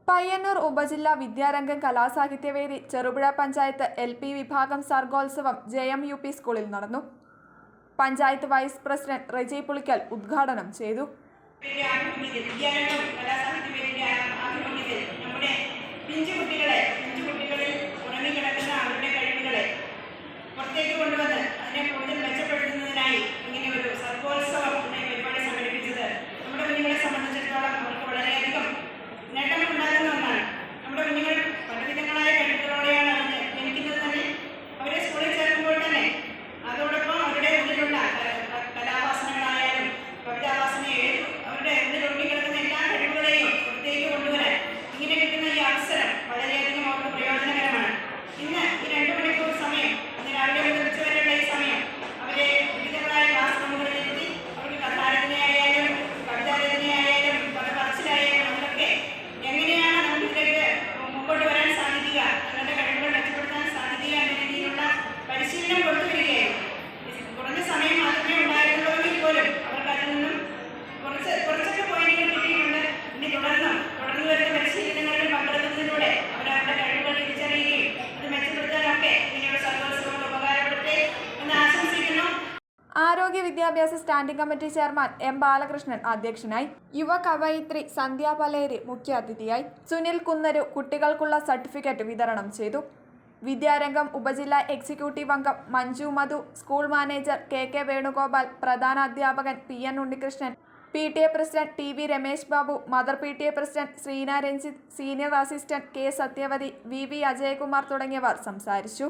പയ്യന്നൂർ ഉപജില്ലാ വിദ്യാരംഗം കലാസാഹിത്യവേദി ചെറുപുഴ പഞ്ചായത്ത് LP വിഭാഗം സർഗോത്സവം JMUP സ്കൂളിൽ നടന്നു. പഞ്ചായത്ത് വൈസ് പ്രസിഡന്റ് റെജി പുളിക്കൽ ഉദ്ഘാടനം ചെയ്തു. ആരോഗ്യ വിദ്യാഭ്യാസ standing committee chairman M. Balakrishnan അധ്യക്ഷനായി. യുവ കവയിത്രി സന്ധ്യ പലേരി മുഖ്യാതിഥിയായി. സുനിൽ കുന്നരു കുട്ടികൾക്കുള്ള സർട്ടിഫിക്കറ്റ് വിതരണം ചെയ്തു. വിദ്യാരംഗം ഉപജില്ലാ എക്സിക്യൂട്ടീവ് അംഗം മഞ്ജു മധു, സ്കൂൾ മാനേജർ KK വേണുഗോപാൽ, പ്രധാന അധ്യാപകൻ PN Unnikrishnan, PTA president TV Ramesh Babu, mother PTA president ശ്രീന Ranjith, senior assistant K. Sathyavathi, VV Ajayakumar തുടങ്ങിയവർ സംസാരിച്ചു.